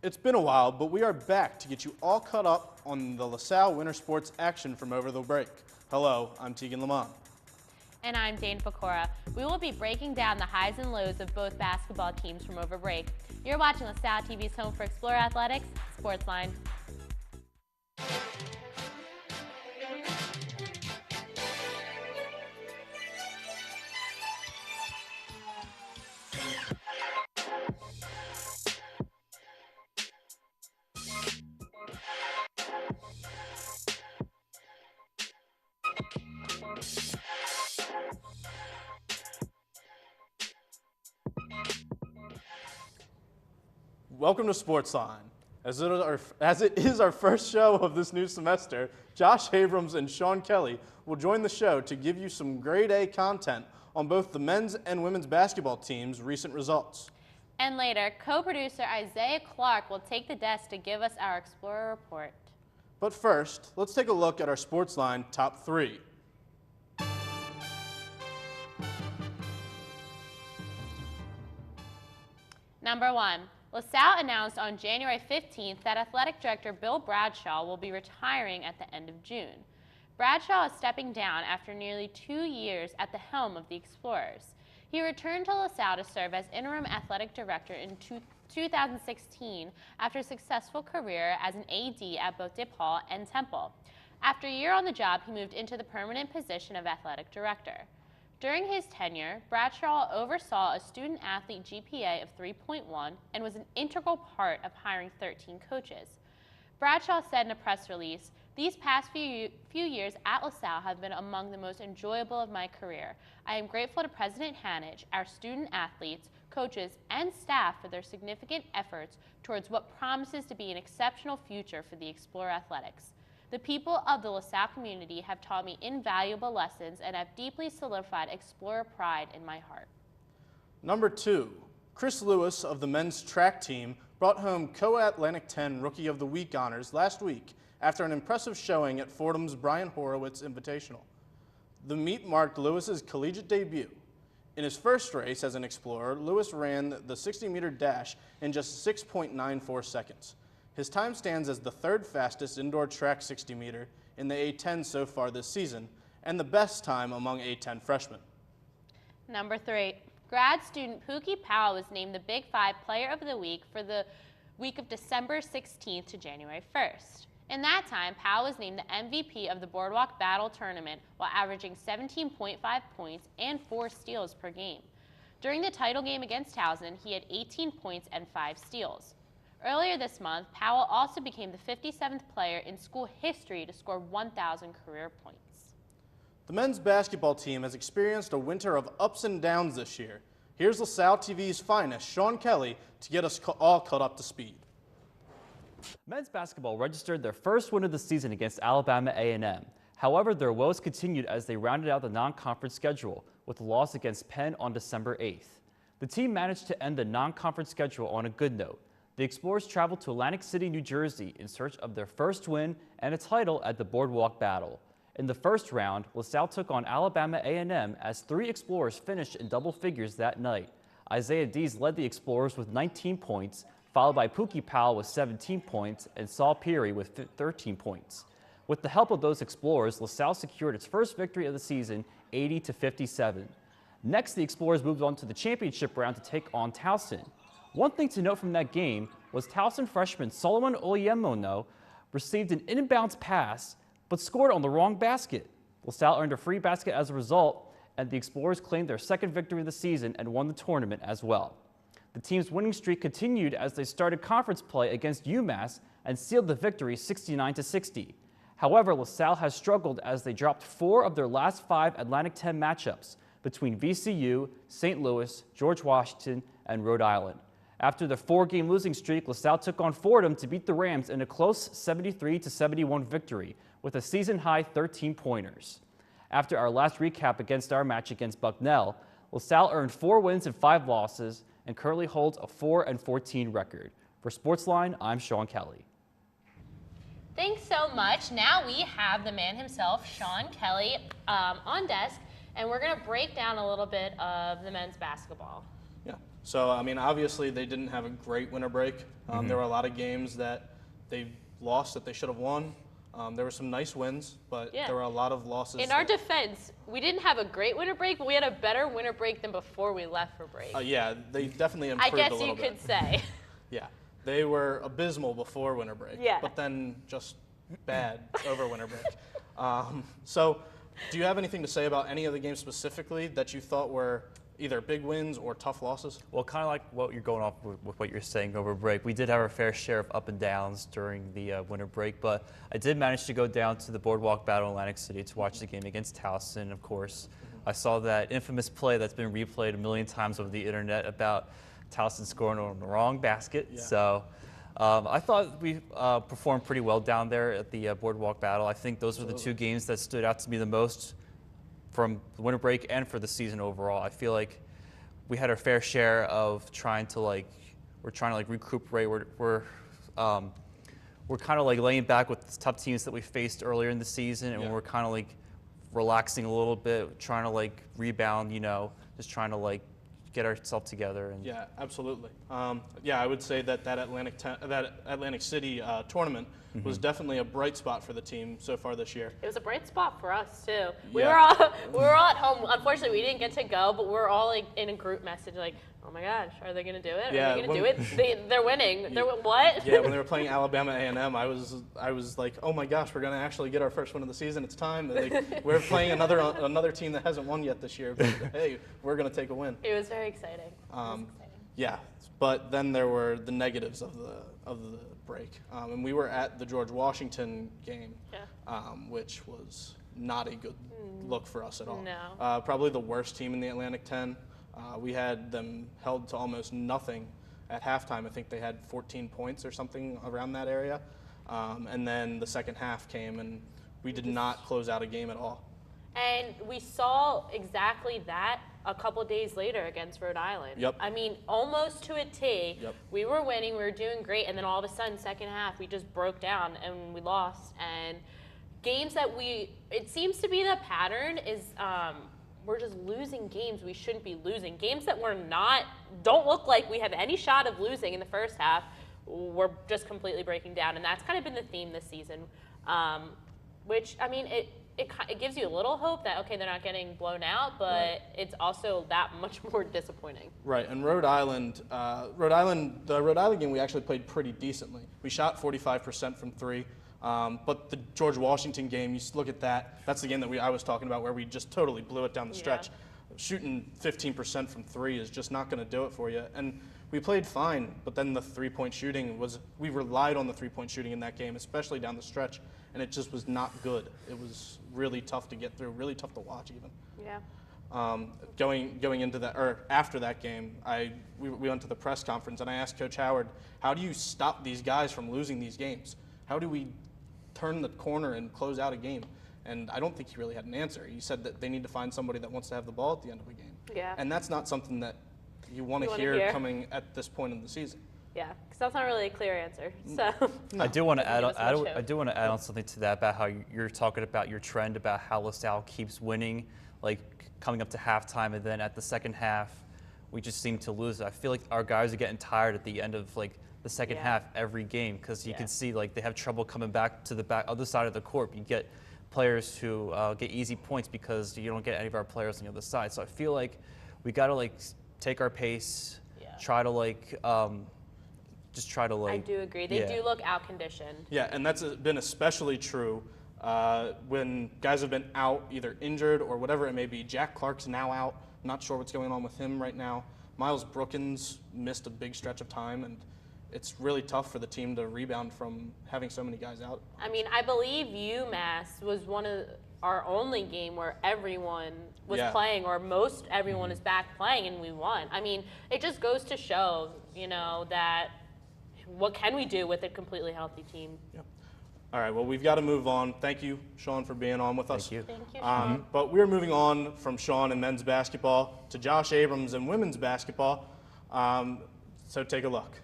It's been a while, but we are back to get you all caught up on the LaSalle winter sports action from over the break. Hello, I'm Tegan Lamont. And I'm Dane Pecora. We will be breaking down the highs and lows of both basketball teams from over break. You're watching LaSalle TV's home for Explorer Athletics, SportsLine. Welcome to SportsLine. As it is our first show of this new semester, Josh Abrams and Sean Kelly will join the show to give you some grade A content on both the men's and women's basketball teams' recent results. And later, co-producer Isaiah Clark will take the desk to give us our Explorer report. But first, let's take a look at our SportsLine top 3. Number 1. LaSalle announced on January 15th that athletic director Bill Bradshaw will be retiring at the end of June. Bradshaw is stepping down after nearly 2 years at the helm of the Explorers. He returned to LaSalle to serve as interim athletic director in 2016 after a successful career as an AD at both DePaul and Temple. After a year on the job, he moved into the permanent position of athletic director. During his tenure, Bradshaw oversaw a student-athlete GPA of 3.1 and was an integral part of hiring 13 coaches. Bradshaw said in a press release, "These past few years at LaSalle have been among the most enjoyable of my career. I am grateful to President Hanage, our student-athletes, coaches, and staff for their significant efforts towards what promises to be an exceptional future for the Explorer Athletics. The people of the LaSalle community have taught me invaluable lessons and have deeply solidified Explorer pride in my heart." Number 2, Chris Lewis of the men's track team brought home Co-Atlantic 10 Rookie of the Week honors last week after an impressive showing at Fordham's Brian Horowitz Invitational. The meet marked Lewis's collegiate debut. In his first race as an Explorer, Lewis ran the 60-meter dash in just 6.94 seconds. His time stands as the 3rd fastest indoor track 60-meter in the A10 so far this season, and the best time among A10 freshmen. Number 3, grad student Pookie Powell was named the Big 5 Player of the Week for the week of December 16th to January 1st. In that time, Powell was named the MVP of the Boardwalk Battle Tournament while averaging 17.5 points and 4 steals per game. During the title game against Towson, he had 18 points and 5 steals. Earlier this month, Powell also became the 57th player in school history to score 1,000 career points. The men's basketball team has experienced a winter of ups and downs this year. Here's LaSalle TV's finest, Sean Kelly, to get us all caught up to speed. Men's basketball registered their first win of the season against Alabama A&M. However, their woes continued as they rounded out the non-conference schedule with a loss against Penn on December 8th. The team managed to end the non-conference schedule on a good note. The Explorers traveled to Atlantic City, New Jersey in search of their first win and a title at the Boardwalk Battle. In the first round, LaSalle took on Alabama A&M as 3 Explorers finished in double figures that night. Isaiah Dees led the Explorers with 19 points, followed by Pookie Powell with 17 points and Saul Peary with 13 points. With the help of those Explorers, LaSalle secured its first victory of the season, 80-57. Next, the Explorers moved on to the championship round to take on Towson. One thing to note from that game was Towson freshman Solomon Oleyemono received an inbounds pass but scored on the wrong basket. LaSalle earned a free basket as a result, and the Explorers claimed their second victory of the season and won the tournament as well. The team's winning streak continued as they started conference play against UMass and sealed the victory 69-60. However, LaSalle has struggled as they dropped 4 of their last 5 Atlantic 10 matchups between VCU, St. Louis, George Washington, and Rhode Island. After the 4-game losing streak, LaSalle took on Fordham to beat the Rams in a close 73-71 victory with a season-high 13-pointers. After our last recap against our match against Bucknell, LaSalle earned 4 wins and 5 losses and currently holds a 4-14 record. For SportsLine, I'm Sean Kelly. Thanks so much. Now we have the man himself, Sean Kelly, on desk, and we're going to break down a little bit of the men's basketball. Yeah. So, I mean, obviously they didn't have a great winter break. There were a lot of games that they lost that they should have won. There were some nice wins, but there were a lot of losses. In our defense, we didn't have a great winter break, but we had a better winter break than before we left for break. Yeah, they definitely improved a little bit. I guess you could say. Yeah, they were abysmal before winter break, but then just bad over winter break. So, do you have anything to say about any of the games specifically that you thought were either big wins or tough losses? Well, kind of like what you're going off with what you're saying over break. We did have our fair share of up and downs during the winter break, but I did manage to go down to the Boardwalk Battle in Atlantic City to watch the game against Towson, of course. I saw that infamous play that's been replayed a million times over the internet about Towson scoring on the wrong basket. Yeah. So I thought we performed pretty well down there at the Boardwalk Battle. I think those were the two games that stood out to me the most from the winter break and for the season overall. I feel like we had our fair share of trying to recuperate. We're kind of like laying back with the tough teams that we faced earlier in the season, and we're kind of like relaxing a little bit, trying to like rebound, just trying to like get ourselves together. And yeah, absolutely. I would say that Atlantic City tournament was definitely a bright spot for the team so far this year. It was a bright spot for us too. We were all at home. Unfortunately, we didn't get to go, but we're all like in a group message, like, "Oh my gosh, are they going to do it? Yeah, are they going to do it? They're winning. They're what?" Yeah, when they were playing Alabama A&M, I was like, "Oh my gosh, we're going to actually get our first win of the season. It's time." Like, we're playing another team that hasn't won yet this year. But hey, we're going to take a win. It was very exciting. Yeah, but then there were the negatives of the break, and we were at the George Washington game, which was not a good look for us at all. No. Probably the worst team in the Atlantic 10. We had them held to almost nothing at halftime. I think they had 14 points or something around that area, and then the second half came, and we did not close out a game at all. And we saw exactly that a couple days later against Rhode Island. Yep. I mean, almost to a T. Yep. We were winning, we were doing great, and then all of a sudden, second half, we just broke down and we lost. And games that it seems to be the pattern is we're just losing games we shouldn't be losing. Games that don't look like we have any shot of losing in the first half, we're just completely breaking down. And that's kind of been the theme this season, which, I mean, it gives you a little hope that, okay, they're not getting blown out, but it's also that much more disappointing. Right, and the Rhode Island game we actually played pretty decently. We shot 45% from three, but the George Washington game, you look at that, that's the game that I was talking about where we just totally blew it down the stretch. Shooting 15% from three is just not going to do it for you. And we played fine, but then the three-point shooting we relied on the three-point shooting in that game, especially down the stretch, and it just was not good. It was really tough to get through, really tough to watch even. Yeah. Going into that, or after that game, we went to the press conference and I asked Coach Howard, how do you stop these guys from losing these games? How do we turn the corner and close out a game? And I don't think he really had an answer. He said that they need to find somebody that wants to have the ball at the end of a game. Yeah. And that's not something that you want to hear coming at this point in the season. Yeah, because that's not really a clear answer. So no. I do want to add on something to that about how you're talking about your trend about how LaSalle keeps winning, like coming up to halftime, and then at the second half, we just seem to lose. I feel like our guys are getting tired at the end of like the second half every game because you can see like they have trouble coming back to the other side of the court. You get players who get easy points because you don't get any of our players on the other side. So I feel like we got to like take our pace, try to like. I do agree. They do look out-conditioned. Yeah, and that's been especially true when guys have been out, either injured or whatever it may be. Jack Clark's now out. Not sure what's going on with him right now. Miles Brookins missed a big stretch of time, and it's really tough for the team to rebound from having so many guys out. I mean, I believe UMass was one of our only game where everyone was playing, or most everyone is back playing, and we won. I mean, it just goes to show, that what can we do with a completely healthy team? Yep. All right, well, we've got to move on. Thank you, Sean, for being on with us. Thank you. Thank you, Sean. But we're moving on from Sean and men's basketball to Josh Abrams and women's basketball. So take a look.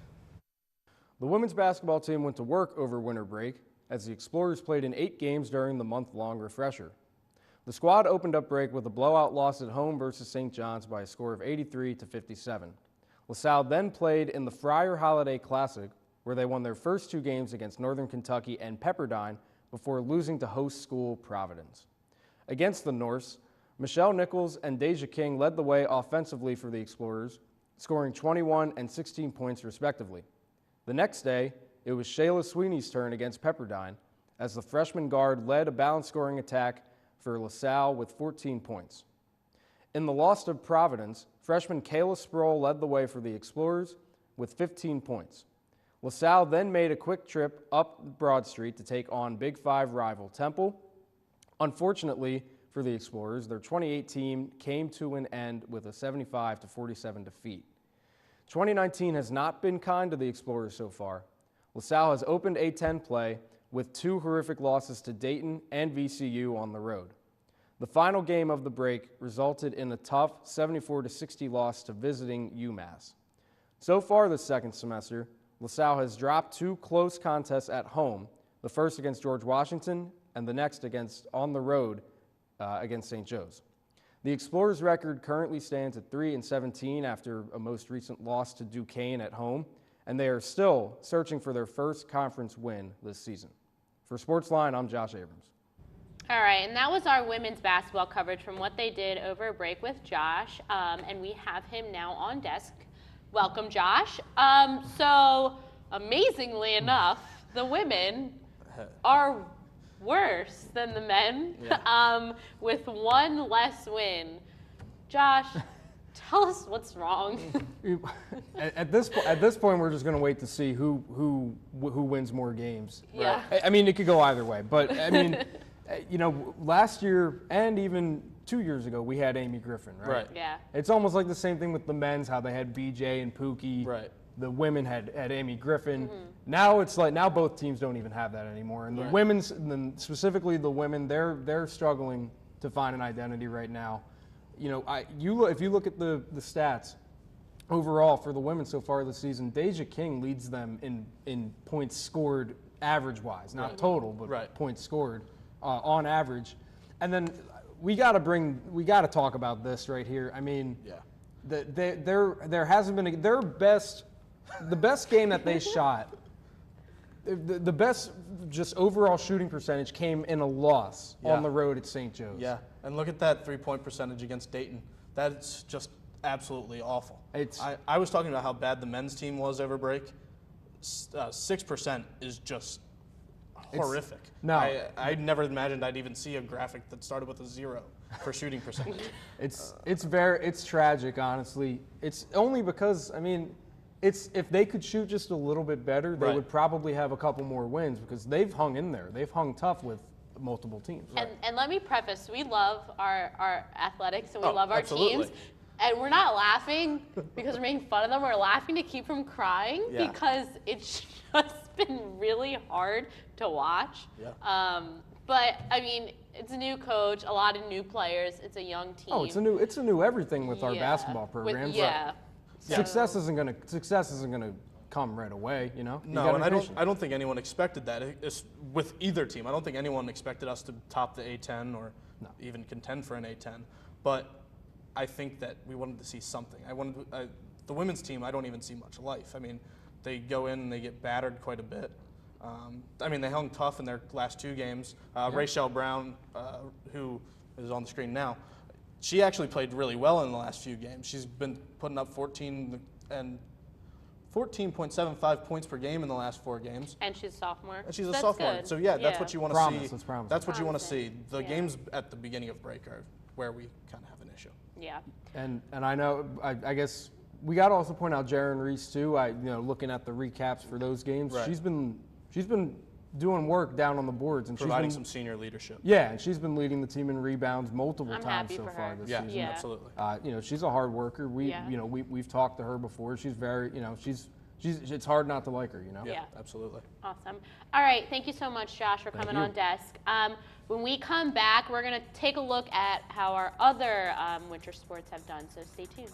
The women's basketball team went to work over winter break as the Explorers played in 8 games during the month-long refresher. The squad opened up break with a blowout loss at home versus St. John's by a score of 83-57. LaSalle then played in the Friar Holiday Classic, where they won their first 2 games against Northern Kentucky and Pepperdine before losing to host school Providence. Against the Norse, Michelle Nichols and Deja King led the way offensively for the Explorers, scoring 21 and 16 points respectively. The next day, it was Shayla Sweeney's turn against Pepperdine, as the freshman guard led a balanced scoring attack for LaSalle with 14 points. In the loss to Providence, freshman Kayla Sproul led the way for the Explorers with 15 points. LaSalle then made a quick trip up Broad Street to take on Big Five rival Temple. Unfortunately for the Explorers, their 2018 team came to an end with a 75-47 defeat. 2019 has not been kind to the Explorers so far. LaSalle has opened A10 play with 2 horrific losses to Dayton and VCU on the road. The final game of the break resulted in a tough 74-60 loss to visiting UMass. So far this second semester, LaSalle has dropped 2 close contests at home, the first against George Washington and the next on the road against St. Joe's. The Explorers' record currently stands at 3-17 after a most recent loss to Duquesne at home, and they are still searching for their first conference win this season. For SportsLine, I'm Josh Abrams. All right, and that was our women's basketball coverage from what they did over a break with Josh, and we have him now on desk. Welcome, Josh. So, amazingly enough, the women are worse than the men, with 1 less win. Josh, tell us what's wrong. At this point, we're just going to wait to see who wins more games. Yeah. I mean, it could go either way, but I mean, you know, last year and even 2 years ago, we had Amy Griffin, right? Right. Yeah. It's almost like the same thing with the men's, how they had BJ and Pookie. Right. The women had Amy Griffin. Now it's like both teams don't even have that anymore. And the women's, and then specifically the women, they're struggling to find an identity right now. You know, if you look at the stats overall for the women so far this season, Deja King leads them in points scored average-wise, not total, but points scored on average. And then we got to talk about this right here. I mean, there hasn't been the best game that they shot. The best just overall shooting percentage came in a loss on the road at St. Joe's. Yeah, and look at that 3-point percentage against Dayton. That's just absolutely awful. I was talking about how bad the men's team was over break. 6% is just horrific. No. I never imagined I'd even see a graphic that started with a 0 for shooting percentage. It's tragic, honestly. It's only because, I mean, if they could shoot just a little bit better, they would probably have a couple more wins because they've hung in there. They've hung tough with multiple teams. And let me preface, we love our athletics and we love our absolutely. teams. And we're not laughing because we're making fun of them. We're laughing to keep from crying because it's just been really hard to watch. Yeah. But I mean, it's a new coach, a lot of new players. It's a young team. Oh, it's a new everything with our basketball programs. Success isn't gonna come right away, you know. No, and I don't think anyone expected that. It's with either team. I don't think anyone expected us to top the A10 or even contend for an A10. But I think that we wanted to see something. The women's team, I don't even see much life. I mean, they go in and they get battered quite a bit. I mean, they hung tough in their last 2 games. Rachel Brown, who is on the screen now, she actually played really well in the last few games. She's been putting up 14.75 points per game in the last 4 games. And she's a sophomore. And she's a sophomore. Good. So that's what you want to see. That's what you want to see. The games at the beginning of break are where we kind of have an issue. Yeah. And I know, I guess we got to also point out Jaren Reese too. Looking at the recaps for those games, she's been doing work down on the boards and providing some senior leadership. Yeah, and she's been leading the team in rebounds multiple times so far this season. Yeah, absolutely. She's a hard worker. We've talked to her before. She's very, it's hard not to like her, Yeah, absolutely. Awesome. All right, thank you so much, Josh, for coming on desk. When we come back, we're going to take a look at how our other winter sports have done, so stay tuned.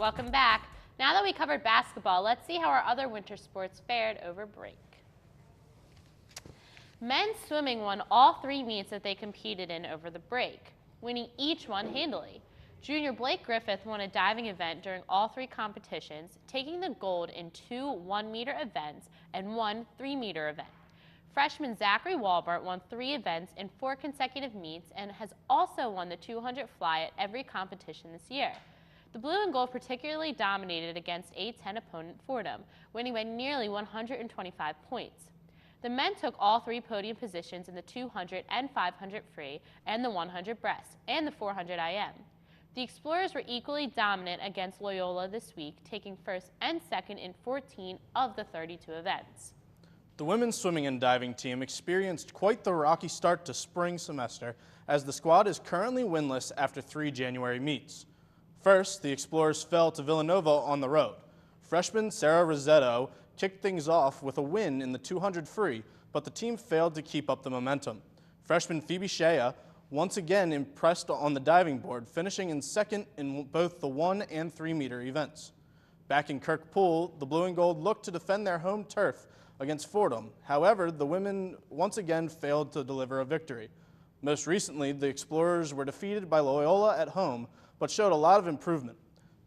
Welcome back. Now that we covered basketball, let's see how our other winter sports fared over break. Men's swimming won all 3 meets that they competed in over the break, winning each one handily. Junior Blake Griffith won a diving event during all 3 competitions, taking the gold in 2 1-meter events and 1 3-meter event. Freshman Zachary Walbert won 3 events in 4 consecutive meets and has also won the 200 fly at every competition this year. The blue and gold particularly dominated against A10 opponent Fordham, winning by nearly 125 points. The men took all 3 podium positions in the 200 and 500 free and the 100 breast and the 400 IM. The Explorers were equally dominant against Loyola this week, taking first and second in 14 of the 32 events. The women's swimming and diving team experienced quite the rocky start to spring semester, as the squad is currently winless after 3 January meets. First, the Explorers fell to Villanova on the road. Freshman Sarah Rossetto kicked things off with a win in the 200 free, but the team failed to keep up the momentum. Freshman Phoebe Shea once again impressed on the diving board, finishing in second in both the 1 and 3-meter events. Back in Kirkpool, the blue and gold looked to defend their home turf against Fordham. However, the women once again failed to deliver a victory. Most recently, the Explorers were defeated by Loyola at home, but showed a lot of improvement.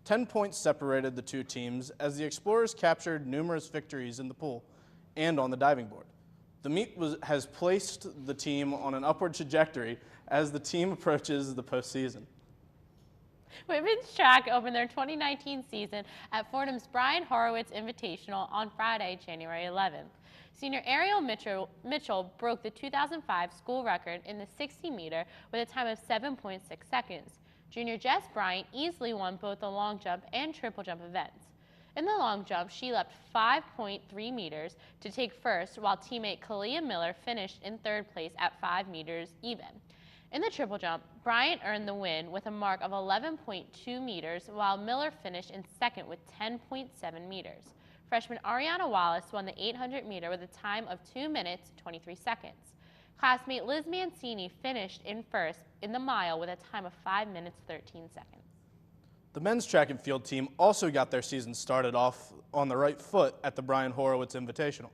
10 points separated the 2 teams as the Explorers captured numerous victories in the pool and on the diving board. The meet has placed the team on an upward trajectory as the team approaches the postseason. Women's track opened their 2019 season at Fordham's Brian Horowitz Invitational on Friday, January 11th. Senior Ariel Mitchell broke the 2005 school record in the 60-meter with a time of 7.6 seconds. Junior Jess Bryant easily won both the long jump and triple jump events. In the long jump, she leapt 5.3 meters to take first, while teammate Kalia Miller finished in 3rd place at 5 meters even. In the triple jump, Bryant earned the win with a mark of 11.2 meters, while Miller finished in 2nd with 10.7 meters. Freshman Ariana Wallace won the 800-meter with a time of 2 minutes, 23 seconds. Classmate Liz Mancini finished in 1st in the mile with a time of 5 minutes, 13 seconds. The men's track and field team also got their season started off on the right foot at the Brian Horowitz Invitational.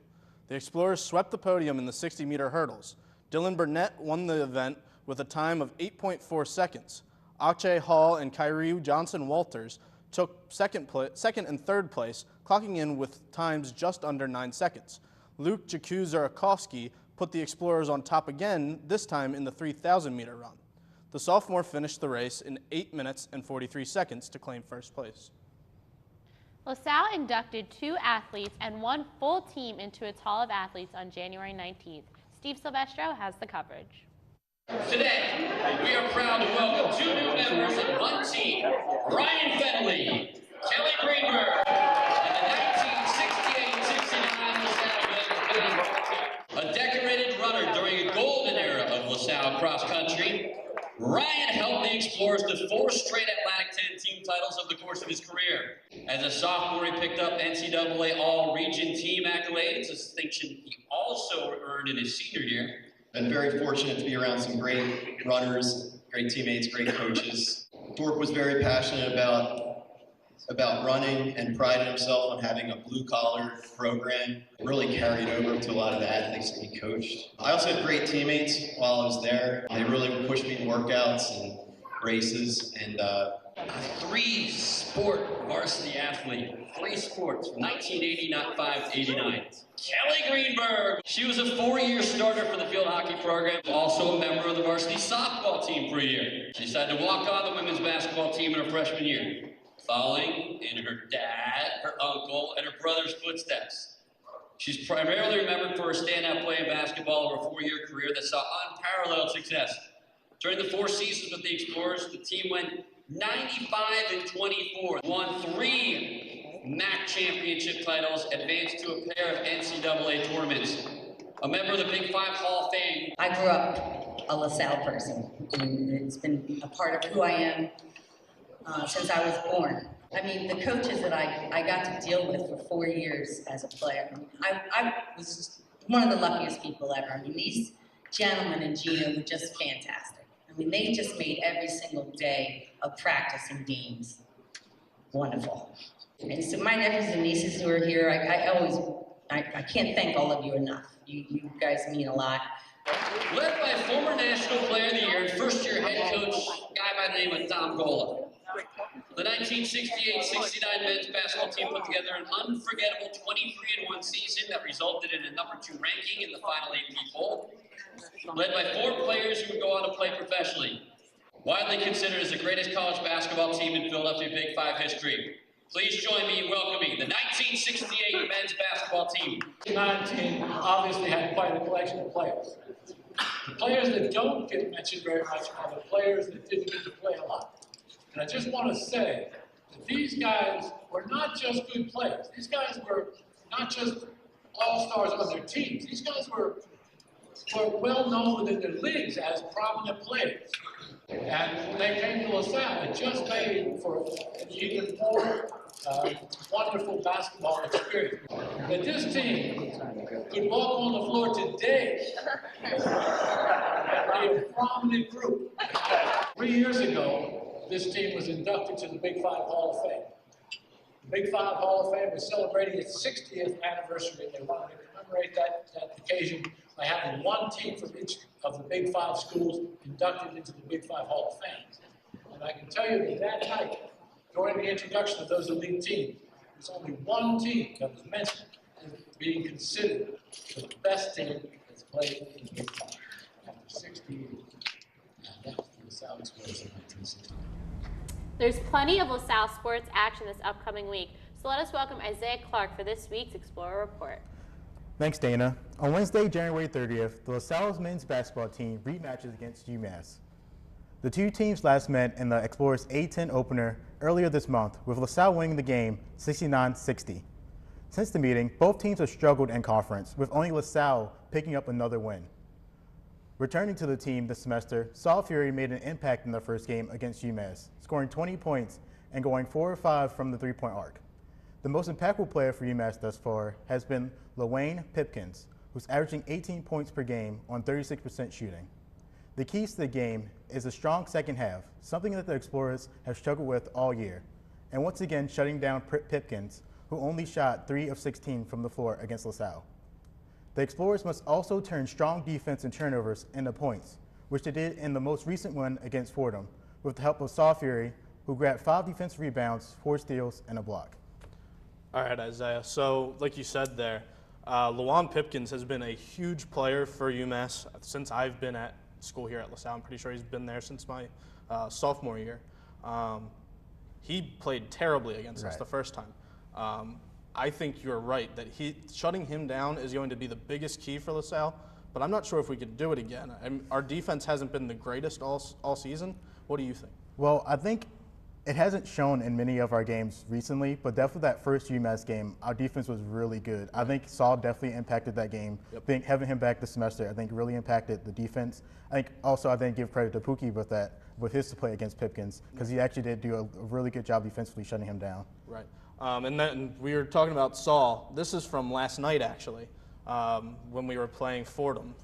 The Explorers swept the podium in the 60-meter hurdles. Dylan Burnett won the event with a time of 8.4 seconds. Ache Hall and Kyrie Johnson-Walters took second and 3rd place, clocking in with times just under 9 seconds. Luke Jakuza-Rakowski put the Explorers on top again, this time in the 3,000-meter run. The sophomore finished the race in 8 minutes and 43 seconds to claim 1st place. LaSalle inducted 2 athletes and 1 full team into its Hall of Athletes on January 19th. Steve Silvestro has the coverage. Today, we are proud to welcome 2 new members of one team, Ryan Fenley, Kelly Greenberg, and the 1968-69 LaSalle men's basketball team. A decorated runner during a golden era of LaSalle cross country, Ryan helped the Explorers to 4 straight Atlantic 10 team titles over the course of his career. As a sophomore, he picked up NCAA All-Region team accolades, a distinction he also earned in his senior year. Been very fortunate to be around some great runners, great teammates, great coaches. Dork was very passionate about running and prided himself on having a blue-collar program. It really carried over to a lot of the athletes that he coached. I also had great teammates while I was there. They really pushed me in workouts and races. And a 3-sport varsity athlete, 3 sports from 1985 to 89. Kelly Greenberg. She was a 4-year starter for the field hockey program, also a member of the varsity softball team for a year. She decided to walk on the women's basketball team in her freshman year, following in her dad, her uncle, and her brother's footsteps. She's primarily remembered for her standout play in basketball over a 4-year career that saw unparalleled success. During the 4 seasons with the Explorers, the team went 95-24, won 3 MAC championship titles, advanced to a pair of NCAA tournaments. A member of the Big 5 Hall of Fame. I grew up a LaSalle person, and it's been a part of who I am since I was born. I mean, the coaches that I got to deal with for 4 years as a player, I was one of the luckiest people ever. I mean, these gentlemen and Gina were just fantastic. I mean, they just made every single day of practice and games wonderful. And so my nephews and nieces who are here, I can't thank all of you enough. You guys mean a lot. Led by former National Player of the Year and first-year head coach, a guy by the name of Tom Gola. The 1968-69 men's basketball team put together an unforgettable 23-1 season that resulted in a #2 ranking in the final AP poll. Led by 4 players who would go on to play professionally. Widely considered as the greatest college basketball team in Philadelphia Big Five history. Please join me in welcoming the 1968 men's basketball team. The 19 obviously had quite a collection of players. The players that don't get mentioned very much are the players that didn't get to play a lot. And I just want to say that these guys were not just good players. These guys were not just all-stars on their teams. These guys were well known within their leagues as prominent players. And when they came to LaSalle, it just made for an even more wonderful basketball experience. That this team could walk on the floor today and be a prominent group. 3 years ago, this team was inducted to the Big Five Hall of Fame. The Big Five Hall of Fame was celebrating its 60th anniversary. They wanted to commemorate that occasion by having one team from each of the Big Five schools inducted into the Big Five Hall of Fame. And I can tell you that night, during the introduction of those elite teams, there's only one team that was mentioned as being considered the best team that's played in the Big Five after 60 years. And that's the LaSalle Explorers in 1960. There's plenty of LaSalle sports action this upcoming week, so let us welcome Isaiah Clark for this week's Explorer Report. Thanks, Dana. On Wednesday, January 30th, the LaSalle's men's basketball team rematches against UMass. The two teams last met in the Explorers A10 opener earlier this month, with LaSalle winning the game 69-60. Since the meeting, both teams have struggled in conference, with only LaSalle picking up another win. Returning to the team this semester, Salle Fury made an impact in their first game against UMass, scoring 20 points and going 4 of 5 from the three-point arc. The most impactful player for UMass thus far has been LaWayne Pipkins, who's averaging 18 points per game on 36% shooting. The keys to the game is a strong second half, something that the Explorers have struggled with all year, and once again shutting down Pipkins, who only shot 3 of 16 from the floor against LaSalle. The Explorers must also turn strong defense and turnovers into points, which they did in the most recent one against Fordham, with the help of Salle Fury, who grabbed 5 defensive rebounds, 4 steals, and a block. All right, Isaiah. So, like you said there, LaWayne Pipkins has been a huge player for UMass since I've been at school here at LaSalle. I'm pretty sure he's been there since my sophomore year. He played terribly against us the first time. I think you're right that shutting him down is going to be the biggest key for LaSalle, but I'm not sure if we could do it again. Our defense hasn't been the greatest all season. What do you think? Well, I think it hasn't shown in many of our games recently, but definitely that first UMass game, our defense was really good. I think Saul definitely impacted that game. Yep. Having him back this semester, I think really impacted the defense. I think give credit to Pookie with his play against Pipkins, because he actually did do a really good job defensively shutting him down. Right. And then we were talking about Saul. This is from last night, actually, when we were playing Fordham.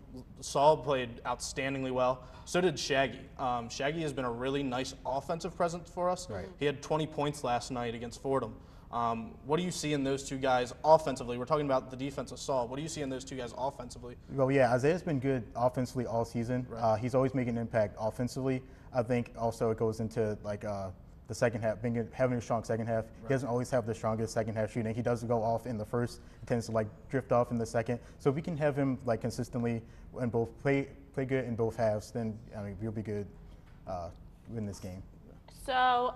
Saul played outstandingly well. So did Shaggy. Shaggy has been a really nice offensive presence for us. Right. He had 20 points last night against Fordham. What do you see in those two guys offensively? We're talking about the defense of Saul. What do you see in those two guys offensively? Well, yeah, Isaiah's been good offensively all season. Right. He's always making an impact offensively. I think also it goes into the second half, having a strong second half. Right. He doesn't always have the strongest second half shooting. He does go off in the first. He tends to drift off in the second. So if we can have him consistently and both play good in both halves, then we'll be good in this game. So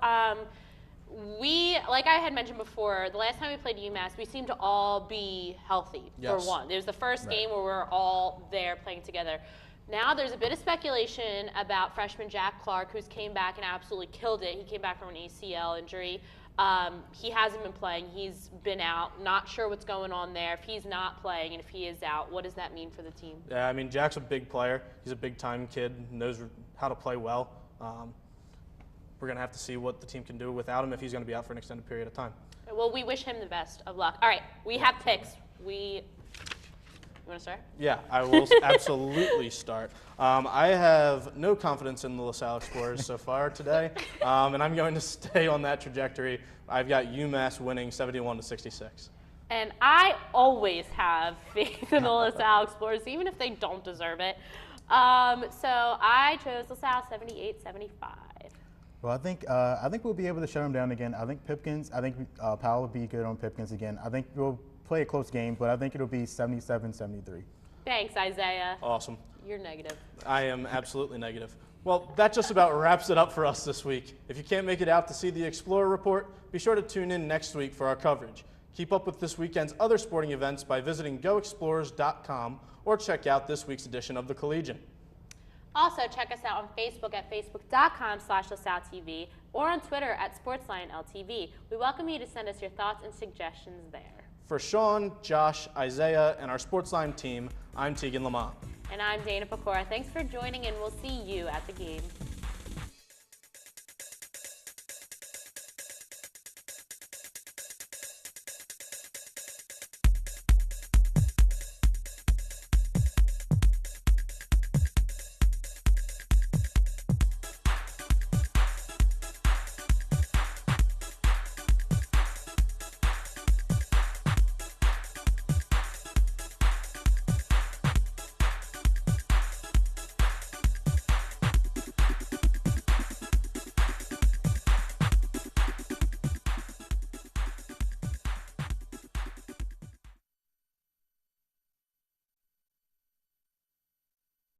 like I had mentioned before, the last time we played UMass, we seemed to all be healthy for one. It was the first game where we were all there playing together. Now there's a bit of speculation about freshman Jack Clark, who's came back and absolutely killed it. He came back from an ACL injury. He hasn't been playing. He's been out. Not sure what's going on there. If he's not playing and if he is out, what does that mean for the team? Yeah, Jack's a big player. He's a big-time kid, knows how to play well. We're going to have to see what the team can do without him if he's going to be out for an extended period of time. Well, we wish him the best of luck. All right, we have picks. You want to start? Yeah, I will absolutely start. I have no confidence in the LaSalle Explorers so far today, and I'm going to stay on that trajectory. I've got UMass winning 71-66. And I always have faith in the LaSalle Explorers, even if they don't deserve it. So I chose LaSalle 78-75. Well, I think we'll be able to shut them down again. I think Powell will be good on Pipkins again. I think we'll play a close game, but I think it'll be 77-73. Thanks, Isaiah. Awesome. You're negative. I am absolutely negative. Well, that just about wraps it up for us this week. If you can't make it out to see the Explorer Report, be sure to tune in next week for our coverage. Keep up with this weekend's other sporting events by visiting goexplorers.com or check out this week's edition of The Collegian. Also, check us out on Facebook at facebook.com/LaSalleTV or on Twitter at SportsLineLTV. We welcome you to send us your thoughts and suggestions there. For Sean, Josh, Isaiah, and our SportsLine team, I'm Tegan Lamont. And I'm Dana Pecora. Thanks for joining, and we'll see you at the game.